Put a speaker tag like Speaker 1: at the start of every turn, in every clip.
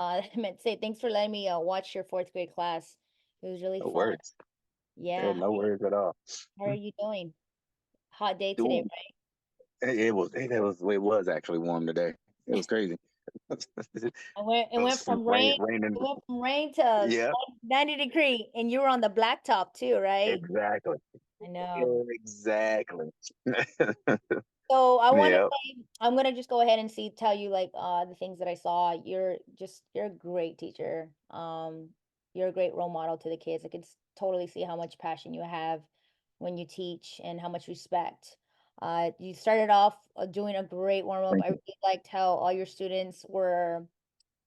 Speaker 1: I meant to say thanks for letting me watch your fourth grade class. It was really
Speaker 2: No
Speaker 1: fun.
Speaker 2: worries. Yeah,
Speaker 1: Yeah.
Speaker 2: no worries at all.
Speaker 1: How are you doing? Hot day today,
Speaker 2: Doing
Speaker 1: right?
Speaker 2: it was actually warm today. It was crazy. It
Speaker 1: It went
Speaker 2: was
Speaker 1: from
Speaker 2: rain,
Speaker 1: rain.
Speaker 2: raining.
Speaker 1: It went from rain to
Speaker 2: Yeah,
Speaker 1: 90-degree, and you were on the blacktop too, right?
Speaker 2: exactly.
Speaker 1: I know.
Speaker 2: Exactly.
Speaker 1: So I want to
Speaker 2: Yeah,
Speaker 1: say I'm gonna just go ahead and tell you like the things that I saw. You're a great teacher. You're a great role model to the kids. I could totally see how much passion you have when you teach and how much respect. You started off doing a great warm up.
Speaker 2: thank
Speaker 1: I
Speaker 2: you.
Speaker 1: really liked how all your students were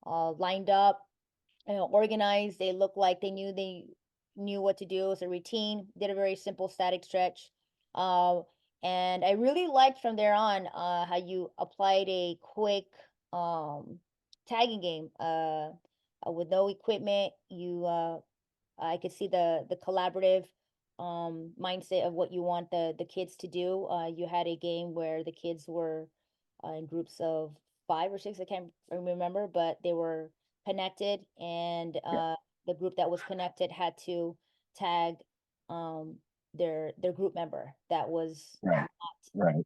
Speaker 1: lined up, organized. They looked like they knew what to do. It's a routine. Did a very simple static stretch. Uh, and I really liked from there on how you applied a quick um, tagging game with no equipment. I could see the collaborative mindset of what you want the kids to do. You had a game where the kids were in groups of 5 or 6. I can't remember, but they were connected, and
Speaker 2: Yeah,
Speaker 1: the group that was connected had to tag um, their group member that was
Speaker 2: right, right,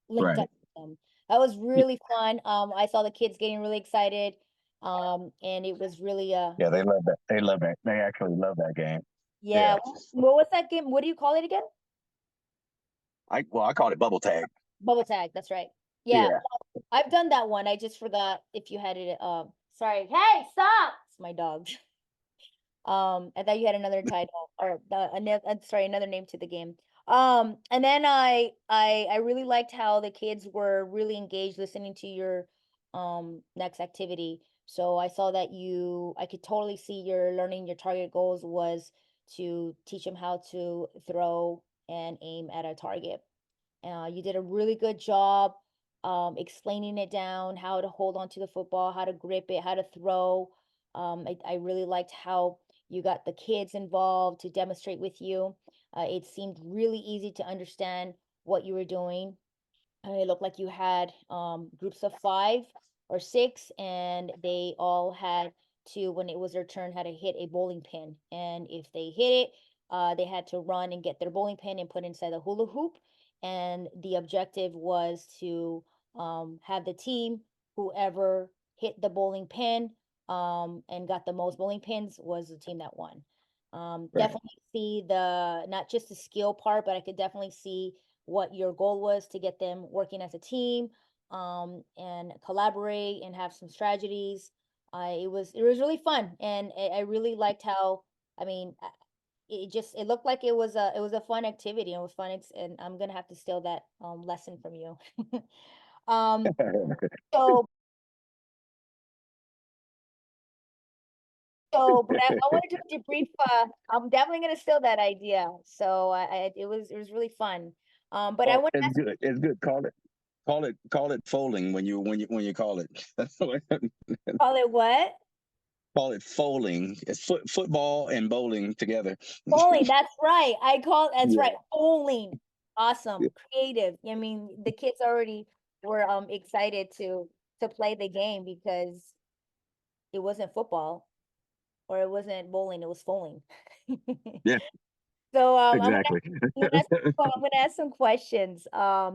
Speaker 1: linked
Speaker 2: right.
Speaker 1: up with them. That was
Speaker 2: Yeah,
Speaker 1: really fun. I saw the kids getting really excited, and it was really
Speaker 2: yeah, they love that. They love that. They actually love that game.
Speaker 1: yeah.
Speaker 2: Yeah,
Speaker 1: What was that game? What do you call it again?
Speaker 2: I call it bubble tag.
Speaker 1: Bubble tag. That's right. Yeah,
Speaker 2: Yeah.
Speaker 1: I've done that one. I just forgot if you had it. Sorry. Hey, stop! It's my dog. I thought you had another title or sorry, another name to the game. And then I really liked how the kids were really engaged listening to your next activity. So I saw that I could totally see your learning your target goals was to teach them how to throw and aim at a target. You did a really good job explaining it down, how to hold on to the football, how to grip it, how to throw. I really liked how you got the kids involved to demonstrate with you. It seemed really easy to understand what you were doing. It looked like you had groups of 5 or 6, and they all had to, when it was their turn, had to hit a bowling pin. And if they hit it, they had to run and get their bowling pin and put inside the hula hoop. And the objective was to have the team, whoever hit the bowling pin and got the most bowling pins, was the team that won.
Speaker 2: Right.
Speaker 1: Definitely see the not just the skill part, but I could definitely see what your goal was to get them working as a team and collaborate and have some strategies. It was really fun, and I really liked how, I mean, it looked like it was a fun activity, and it was fun, and I'm gonna have to steal that lesson from you. um so but I want to do a debrief. I'm definitely gonna steal that idea. So it was really fun. But I
Speaker 2: Well,
Speaker 1: want to
Speaker 2: it's
Speaker 1: ask
Speaker 2: good. It's good. Call it folding when you call it.
Speaker 1: call it what?
Speaker 2: Call it foaling. It's football and bowling together.
Speaker 1: Bowling, that's right. That's
Speaker 2: Yeah.
Speaker 1: right. Bowling.
Speaker 2: Yeah.
Speaker 1: Awesome. Creative. I mean, the kids already were excited to play the game because it wasn't football or it wasn't bowling, it was bowling.
Speaker 2: Yeah,
Speaker 1: So
Speaker 2: exactly.
Speaker 1: I'm gonna ask some questions. I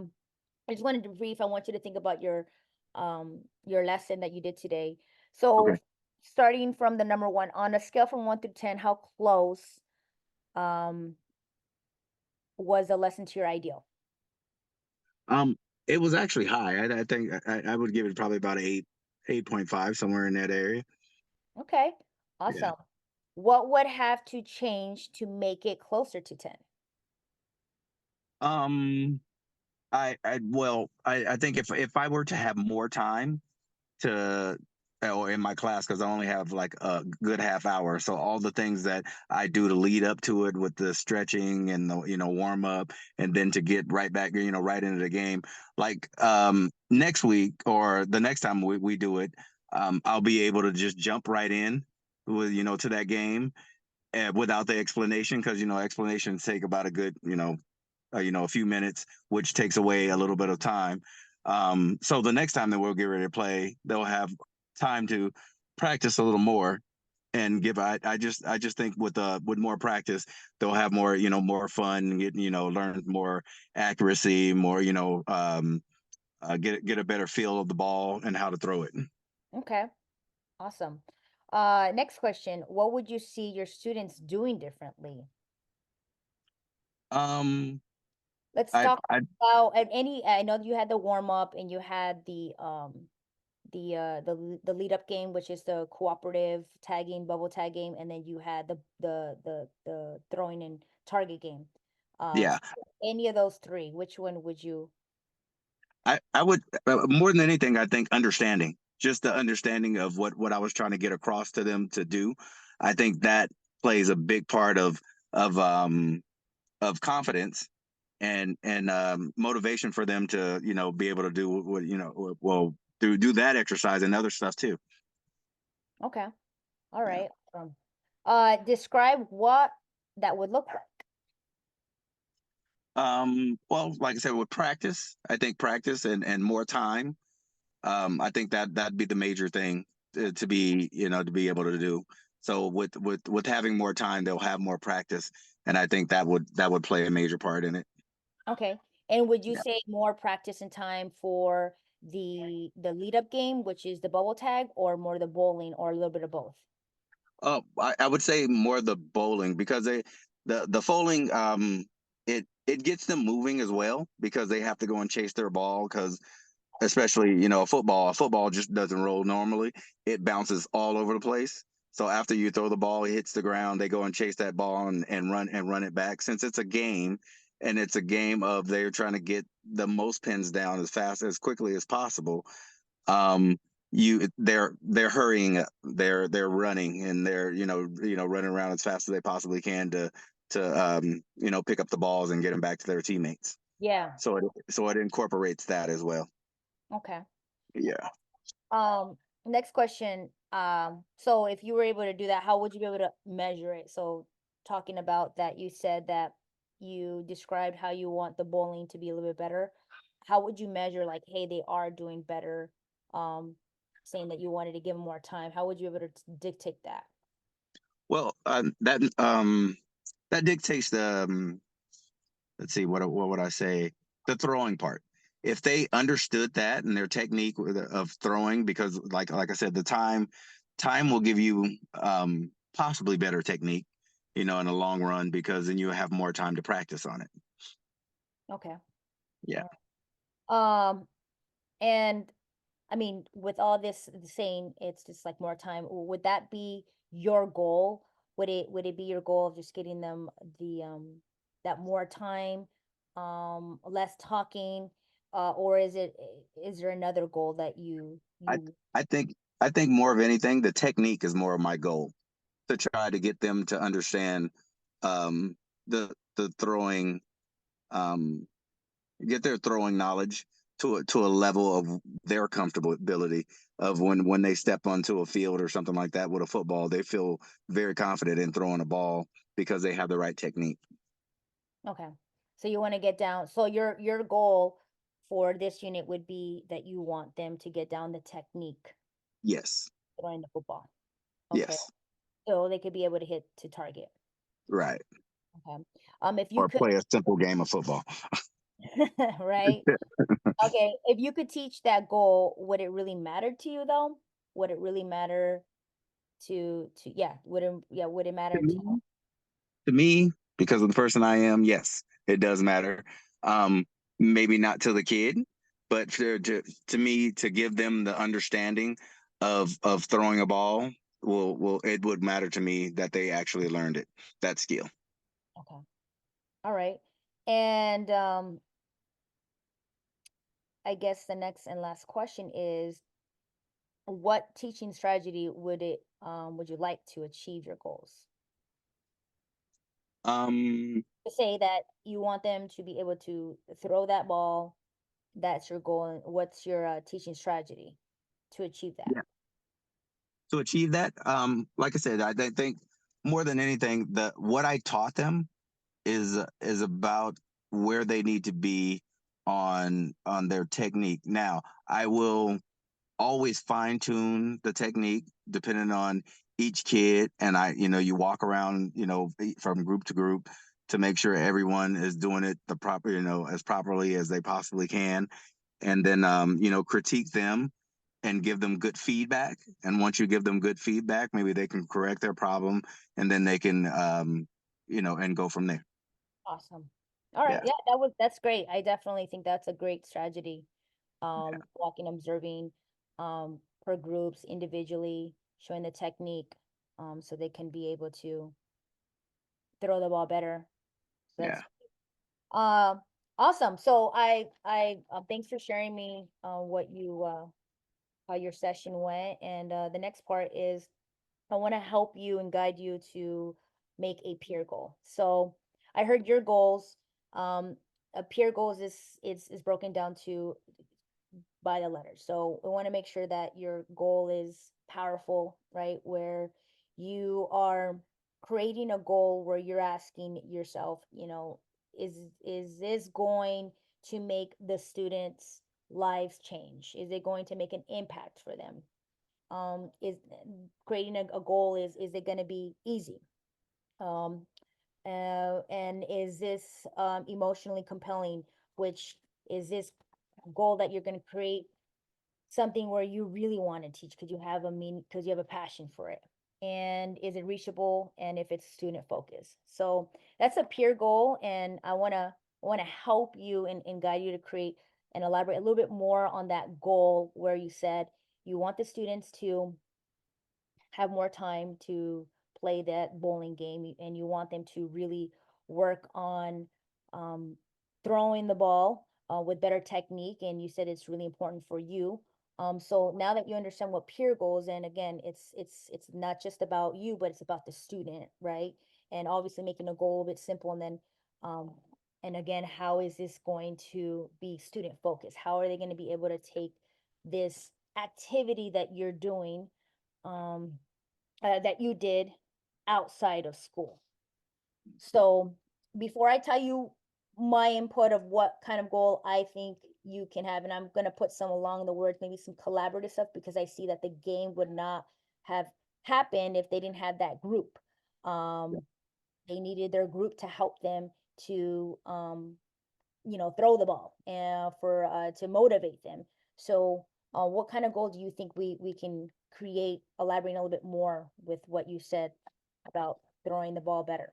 Speaker 1: just wanted to brief. I want you to think about your lesson that you did today. So
Speaker 2: Okay.
Speaker 1: starting from the number one, on a scale from 1 through 10, how close um was the lesson to your ideal?
Speaker 2: Um, it was actually high. I think I would give it probably about 8.5, somewhere in that area.
Speaker 1: Okay,
Speaker 2: Yeah.
Speaker 1: awesome. What would have to change to make it closer to 10?
Speaker 2: Um, I think if I were to have more time to or in my class, because I only have like a good half hour, so all the things that I do to lead up to it with the stretching and the warm up, and then to get right back, right into the game, like next week or the next time we do it, I'll be able to just jump right in with to that game, without the explanation, because explanations take about a good a few minutes, which takes away a little bit of time. So the next time that we'll get ready to play, they'll have time to practice a little more and give I just think with more practice they'll have more, more fun, get, learn more accuracy, more, get a better feel of the ball and how to throw it.
Speaker 1: Okay. Awesome. Next question. What would you see your students doing differently?
Speaker 2: um
Speaker 1: Let's
Speaker 2: I
Speaker 1: talk
Speaker 2: I
Speaker 1: about any. I know you had the warm up and you had the lead up game, which is the cooperative tagging, bubble tag game, and then you had the throwing and target game.
Speaker 2: yeah,
Speaker 1: So any of those three, which one would you?
Speaker 2: I would, more than anything, I think understanding, just the understanding of what I was trying to get across to them to do. I think that plays a big part of um of confidence and motivation for them to, be able to do what, well, do that exercise and other stuff too.
Speaker 1: Okay. All
Speaker 2: Yeah.
Speaker 1: right. Describe what that would look like.
Speaker 2: Well, like I said, with practice, I think practice and more time. I think that'd be the major thing to be, to be able to do. So with having more time, they'll have more practice, and I think that would play a major part in it.
Speaker 1: Okay. And would you
Speaker 2: Yeah.
Speaker 1: say more practice and time for the lead up game, which is the bubble tag, or more the bowling, or a little bit of both?
Speaker 2: I would say more the bowling because the bowling, it gets them moving as well because they have to go and chase their ball because especially, a football just doesn't roll normally. It bounces all over the place. So after you throw the ball, it hits the ground, they go and chase that ball and run it back. Since it's a game and it's a game of they're trying to get the most pins down as fast as quickly as possible, um they're hurrying up, they're running, and they're, running around as fast as they possibly can to pick up the balls and get them back to their teammates.
Speaker 1: Yeah.
Speaker 2: So it incorporates that as well.
Speaker 1: Okay.
Speaker 2: Yeah.
Speaker 1: Um, Next question. So if you were able to do that, how would you be able to measure it? So talking about that, you said that you described how you want the bowling to be a little bit better. How would you measure like, hey, they are doing better? Saying that you wanted to give them more time. How would you be able to dictate that?
Speaker 2: Well, that dictates the, let's see, what would I say, the throwing part. If they understood that and their technique of throwing, because like I said, the time will give you possibly better technique, in the long run, because then you have more time to practice on it.
Speaker 1: Okay.
Speaker 2: Yeah.
Speaker 1: Um, and I mean, with all this saying, it's just like more time. Would that be your goal? Would it be your goal of just getting them the that more time, less talking, or is there another goal that
Speaker 2: I
Speaker 1: you
Speaker 2: I think I think more of anything, the technique is more of my goal, to try to get them to understand um, the throwing, um, get their throwing knowledge to a level of their comfortability of when they step onto a field or something like that with a football, they feel very confident in throwing a ball because they have the right technique.
Speaker 1: okay? So you want to get down. So your goal for this unit would be that you want them to get down the technique
Speaker 2: Yes.
Speaker 1: throwing the football. Okay,
Speaker 2: Yes.
Speaker 1: so they could be able to hit to target.
Speaker 2: Right.
Speaker 1: Okay. If you
Speaker 2: Or
Speaker 1: could,
Speaker 2: play a simple game of football.
Speaker 1: right? Okay, if you could teach that goal, would it really matter to you though? Would it really matter to yeah, would it matter to
Speaker 2: To me, because of the person I am, yes, it does matter. Um, Maybe not to the kid, but to me, to give them the understanding of throwing a ball, will it would matter to me that they actually learned it, that skill.
Speaker 1: Okay. All right. And I guess the next and last question is what teaching strategy would you like to achieve your goals?
Speaker 2: Um,
Speaker 1: To say that you want them to be able to throw that ball, that's your goal. And what's your teaching strategy to achieve that?
Speaker 2: yeah. To achieve that, like I said, I think more than anything, what I taught them is about where they need to be on their technique. Now, I will always fine tune the technique depending on each kid. And you walk around, from group to group to make sure everyone is doing it the proper, as properly as they possibly can. And then, critique them and give them good feedback. And once you give them good feedback, maybe they can correct their problem, and then they can, and go from there.
Speaker 1: Awesome. All right.
Speaker 2: Yeah.
Speaker 1: Yeah, that's great. I definitely think that's a great strategy.
Speaker 2: Yeah.
Speaker 1: Walking, observing, per groups, individually, showing the technique, so they can be able to throw the ball better. So
Speaker 2: Yeah.
Speaker 1: that's um awesome. So I thanks for sharing me what you how your session went. And the next part is I want to help you and guide you to make a peer goal. So I heard your goals. A peer goals is broken down to by the letters. So we want to make sure that your goal is powerful, right? Where you are creating a goal where you're asking yourself, is this going to make the students' lives change? Is it going to make an impact for them? Is creating a goal, is it going to be easy? Um, and is this emotionally compelling? Which is this goal that you're going to create something where you really want to teach because you have a passion for it? And is it reachable? And if it's student focused? So that's a peer goal, and I want to help you and guide you to create and elaborate a little bit more on that goal where you said you want the students to have more time to play that bowling game, and you want them to really work on um, throwing the ball with better technique, and you said it's really important for you. So now that you understand what peer goals, and again, it's not just about you, but it's about the student, right? And obviously making a goal a bit simple, and then um, and again, how is this going to be student focused? How are they going to be able to take this activity that you're doing, um, that you did outside of school? So before I tell you my input of what kind of goal I think you can have, and I'm going to put some along the words, maybe some collaborative stuff, because I see that the game would not have happened if they didn't have that group. Um, they needed their group to help them to throw the ball and for to motivate them. So what kind of goal do you think we can create, elaborating a little bit more with what you said about throwing the ball better?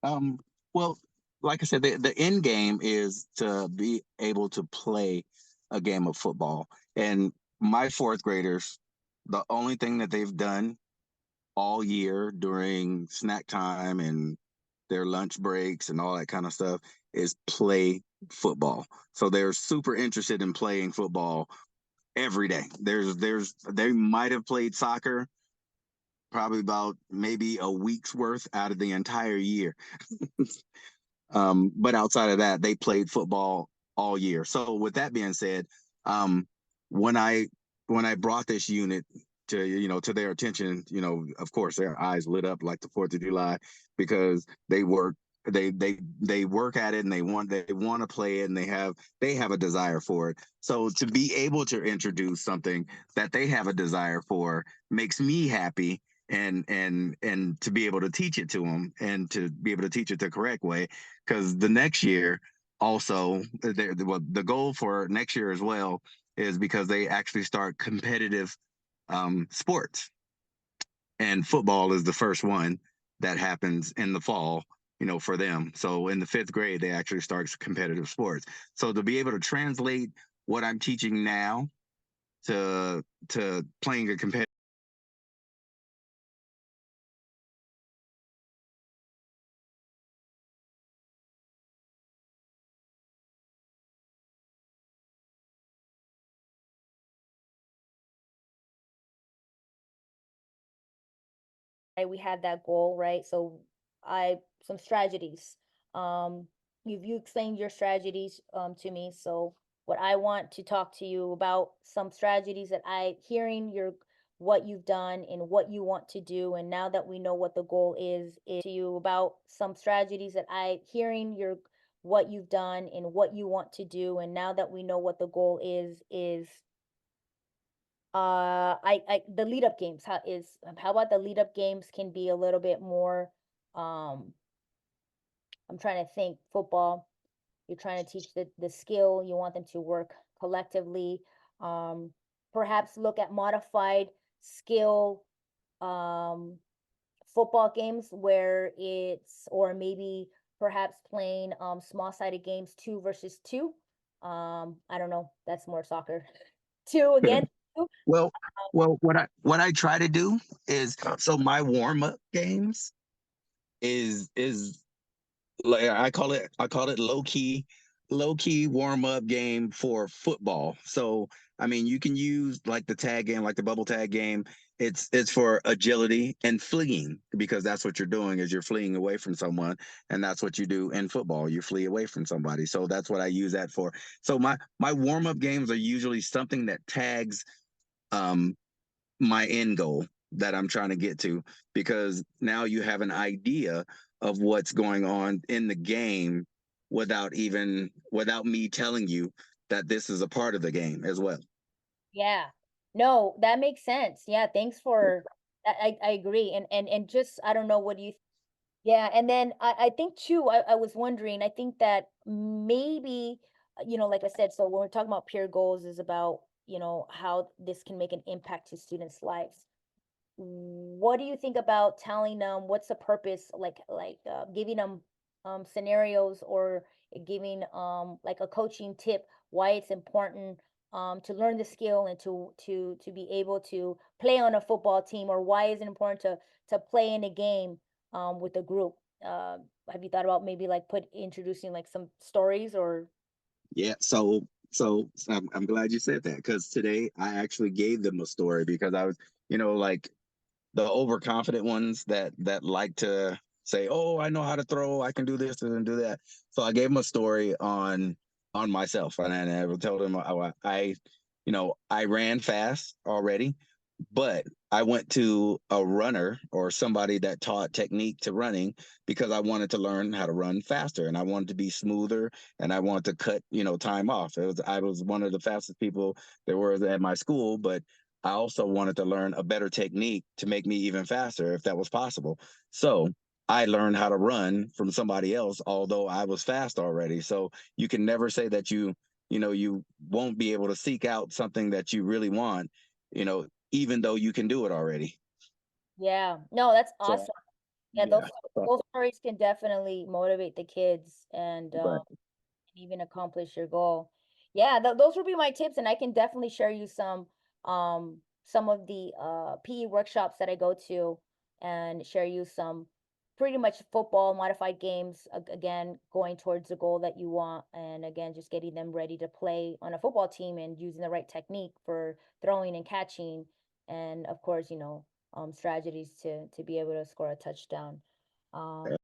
Speaker 2: Um, well, like I said, the end game is to be able to play a game of football. And my fourth graders, the only thing that they've done all year during snack time and their lunch breaks and all that kind of stuff is play football. So they're super interested in playing football every day. They might have played soccer probably about maybe a week's worth out of the entire year. But outside of that, they played football all year. So with that being said, um, when I when I brought this unit to their attention, of course their eyes lit up like the 4th of July, because they work at it, and they want to play it, and they have a desire for it. So to be able to introduce something that they have a desire for makes me happy, and to be able to teach it to them, and to be able to teach it the correct way, because the next year also, the goal for next year as well is because they actually start competitive sports, and football is the first one that happens in the fall, for them. So in the 5th grade they actually start competitive sports. So to be able to translate what I'm teaching now to playing a competitive,
Speaker 1: Right, we had that goal, right? So I some strategies. Um, you explained your strategies to me. So what I want to talk to you about, some strategies that I hearing your what you've done and what you want to do, and now that we know what the goal is to you about some strategies that I hearing your what you've done and what you want to do, and now that we know what the goal is I the lead up games, how about the lead up games can be a little bit more, um, I'm trying to think, football, you're trying to teach the skill, you want them to work collectively, um, perhaps look at modified skill, um, football games where it's, or maybe perhaps playing small sided games, two versus two. I don't know, that's more soccer. Two against two.
Speaker 2: Well, what I try to do is, so my warm up games is like I call it low key warm up game for football. So I mean, you can use like the tag game, like the bubble tag game. It's for agility and fleeing, because that's what you're doing, is you're fleeing away from someone, and that's what you do in football. You flee away from somebody. So that's what I use that for. So my warm up games are usually something that tags um my end goal that I'm trying to get to, because now you have an idea of what's going on in the game without me telling you that this is a part of the game as well.
Speaker 1: Yeah. No, that makes sense. Yeah, thanks for I agree. And just I don't know, what do you, yeah, and then I think too, I was wondering, I think that maybe, like I said, so when we're talking about peer goals is about, how this can make an impact to students' lives. What do you think about telling them what's the purpose, giving them scenarios, or giving like a coaching tip why it's important to learn the skill and to be able to play on a football team, or why is it important to play in a game with a group? Have you thought about maybe like put introducing like some stories or
Speaker 2: Yeah, so I'm glad you said that, because today I actually gave them a story, because I was, like the overconfident ones that like to say, "Oh, I know how to throw. I can do this and do that." So I gave them a story on myself, and I told them I ran fast already, but I went to a runner or somebody that taught technique to running, because I wanted to learn how to run faster, and I wanted to be smoother, and I wanted to cut, time off. I was one of the fastest people there were at my school, but I also wanted to learn a better technique to make me even faster if that was possible. So I learned how to run from somebody else, although I was fast already. So you can never say that you won't be able to seek out something that you really want, you know, even though you can do it already.
Speaker 1: yeah, no, that's
Speaker 2: So
Speaker 1: awesome. Yeah,
Speaker 2: yeah.
Speaker 1: those stories can definitely motivate the kids and
Speaker 2: Right.
Speaker 1: even accomplish your goal. Yeah, those would be my tips, and I can definitely share you some of the PE workshops that I go to, and share you some pretty much football modified games, again going towards the goal that you want, and again just getting them ready to play on a football team and using the right technique for throwing and catching, and of course, strategies to be able to score a touchdown. Um,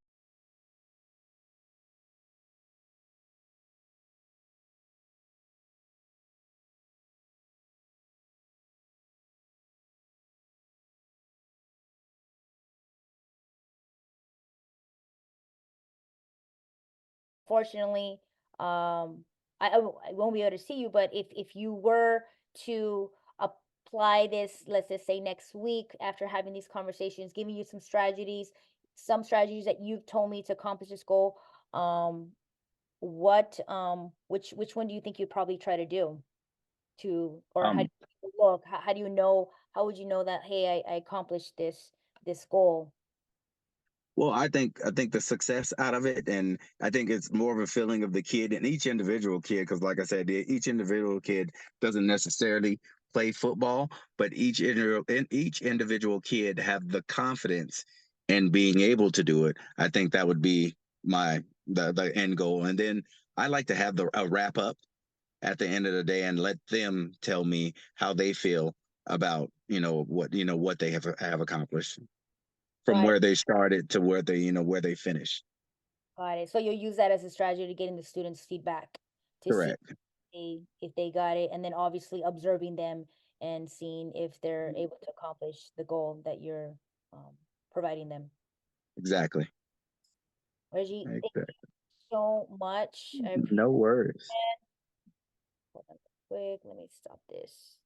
Speaker 1: Fortunately, I won't be able to see you, but if you were to apply this, let's just say next week after having these conversations, giving you some strategies that you've told me to accomplish this goal, which one do you think you'd probably try to do to, or how do
Speaker 2: Um,
Speaker 1: you look? How do you know? How would you know that, hey, I accomplished this goal?
Speaker 2: Well, I think the success out of it, and I think it's more of a feeling of the kid and each individual kid, because like I said, each individual kid doesn't necessarily play football, but each individual kid have the confidence in being able to do it. I think that would be the end goal, and then I like to have a wrap up at the end of the day and let them tell me how they feel about what they have accomplished from
Speaker 1: Got it.
Speaker 2: where they started to where they finished.
Speaker 1: Got it. So you'll use that as a strategy to getting the students' feedback to see
Speaker 2: Correct.
Speaker 1: if they got it, and then obviously observing them and seeing if they're able to accomplish the goal that you're providing them.
Speaker 2: Exactly.
Speaker 1: Reggie, thank you
Speaker 2: Exactly.
Speaker 1: so much. I appreciate
Speaker 2: No worries.
Speaker 1: it. Hold on real quick. Let me stop this.